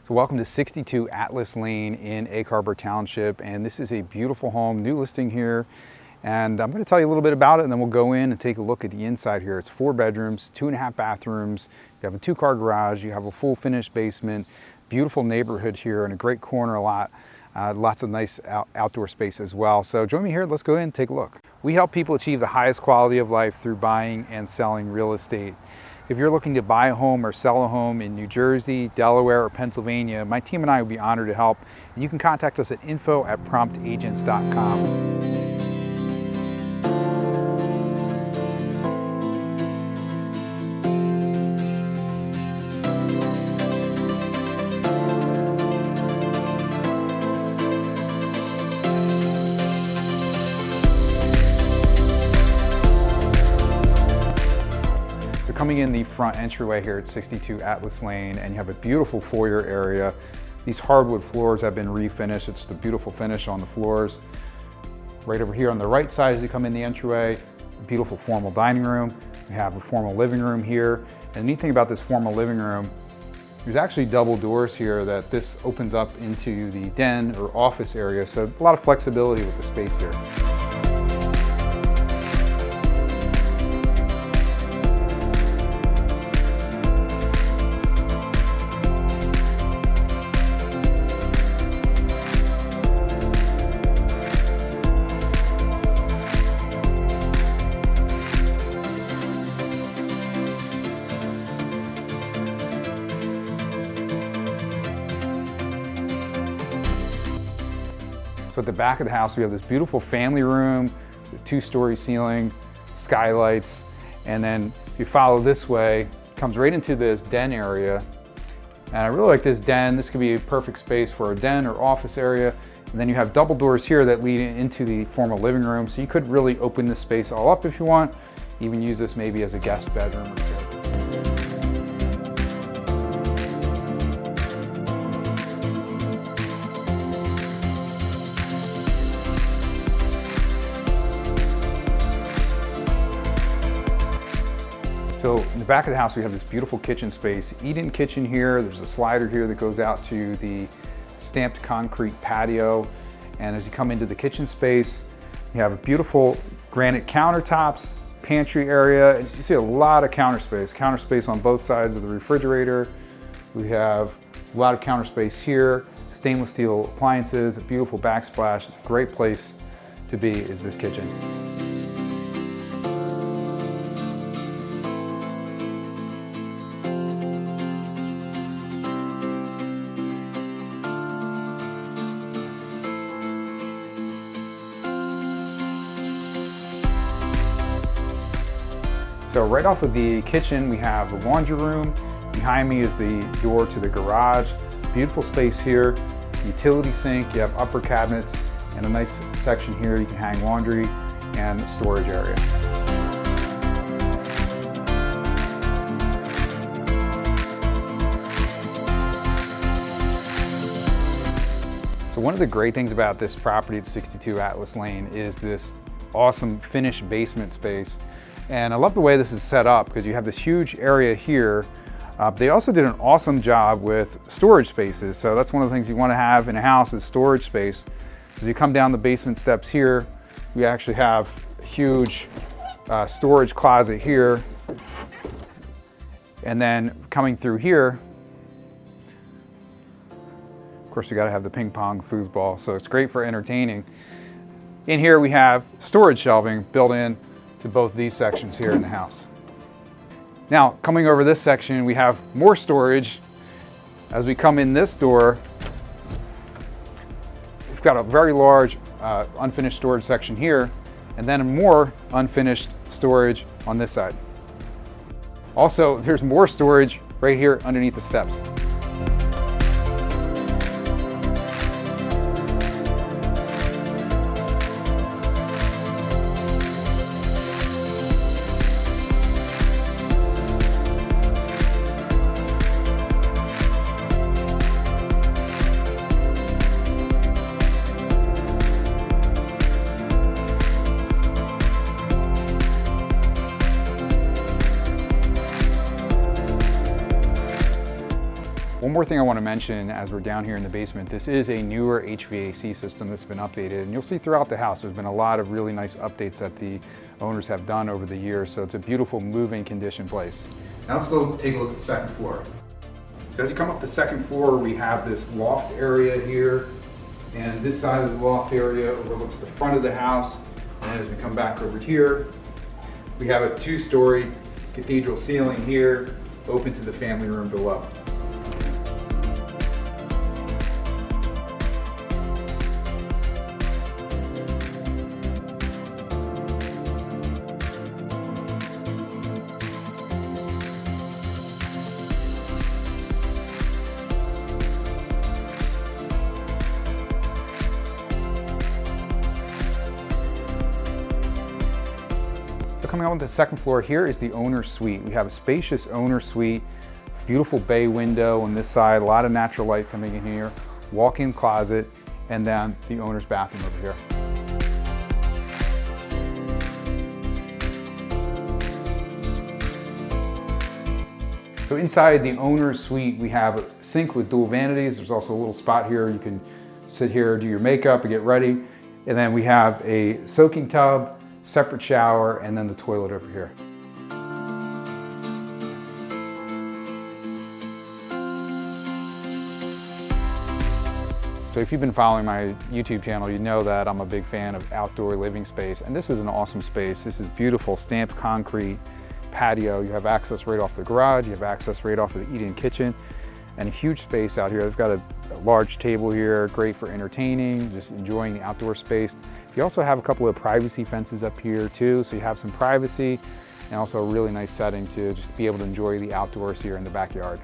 So welcome to 62 Atlas Lane in Egg Harbor Township, and this is a beautiful home, new listing here. And I'm going to tell you a little bit about it, and then we'll go in and take a look at the inside here. It's 4 bedrooms, 2.5 bathrooms. You have a 2-car garage. You have a full finished basement. Beautiful neighborhood here and a great corner lot. Lots of nice outdoor space as well. So join me here. Let's go in and take a look. We help people achieve the highest quality of life through buying and selling real estate. If you're looking to buy a home or sell a home in New Jersey, Delaware, or Pennsylvania, my team and I would be honored to help. And you can contact us at info@promptagents.com. Coming in the front entryway here at 62 Atlas Lane, and you have a beautiful foyer area. These hardwood floors have been refinished. It's just a beautiful finish on the floors. Right over here on the right side as you come in the entryway, a beautiful formal dining room. We have a formal living room here. And the neat thing about this formal living room, there's actually double doors here that this opens up into the den or office area. So a lot of flexibility with the space here. So at the back of the house, we have this beautiful family room with 2-story ceiling, skylights, and then if you follow this way, it comes right into this den area. And I really like this den. This could be a perfect space for a den or office area. And then you have double doors here that lead into the formal living room. So you could really open this space all up if you want, even use this maybe as a guest bedroom or two. So in the back of the house, we have this beautiful kitchen space, eat-in kitchen here. There's a slider here that goes out to the stamped concrete patio. And as you come into the kitchen space, you have beautiful granite countertops, pantry area. As you see, a lot of counter space on both sides of the refrigerator. We have a lot of counter space here, stainless steel appliances, a beautiful backsplash. It's a great place to be, is this kitchen. So right off of the kitchen, we have the laundry room. Behind me is the door to the garage. Beautiful space here, utility sink, you have upper cabinets, and a nice section here you can hang laundry and storage area. So one of the great things about this property at 62 Atlas Lane is this awesome finished basement space. And I love the way this is set up because you have this huge area here. They also did an awesome job with storage spaces. So that's one of the things you want to have in a house is storage space. As you come down the basement steps here, we actually have a huge storage closet here. And then coming through here, of course, you got to have the ping pong foosball. So it's great for entertaining. In here, we have storage shelving built in to both these sections here in the house. Now, coming over this section, we have more storage. As we come in this door, we've got a very large unfinished storage section here, and then more unfinished storage on this side. Also, there's more storage right here underneath the steps. more thing I want to mention as we're down here in the basement, this is a newer HVAC system that's been updated, and you'll see throughout the house there's been a lot of really nice updates that the owners have done over the years, so it's a beautiful move-in condition place. Now let's go take a look at the second floor. So as you come up the second floor, we have this loft area here, and this side of the loft area overlooks the front of the house. And as we come back over here, we have a 2-story cathedral ceiling here, open to the family room below. Coming on with the second floor, here is the owner's suite. We have a spacious owner's suite, beautiful bay window on this side, a lot of natural light coming in here, walk-in closet, and then the owner's bathroom over here. So inside the owner's suite, we have a sink with dual vanities. There's also a little spot here. You can sit here, do your makeup, and get ready. And then we have a soaking tub, separate shower, and then the toilet over here. So if you've been following my YouTube channel, you know that I'm a big fan of outdoor living space, and this is an awesome space. This is beautiful stamped concrete patio. You have access right off the garage, you have access right off of the eat-in kitchen, and a huge space out here. They've got a large table here, great for entertaining, just enjoying the outdoor space. You also have a couple of privacy fences up here too, so you have some privacy and also a really nice setting to just be able to enjoy the outdoors here in the backyard.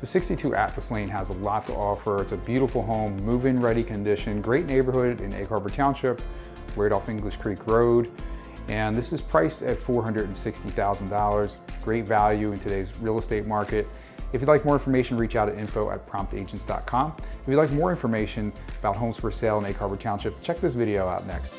So 62 Atlas Lane has a lot to offer. It's a beautiful home, move-in ready condition, great neighborhood in Egg Harbor Township, right off English Creek Road. And this is priced at $460,000. Great value in today's real estate market. If you'd like more information, reach out at info@promptagents.com. If you'd like more information about homes for sale in Egg Harbor Township, check this video out next.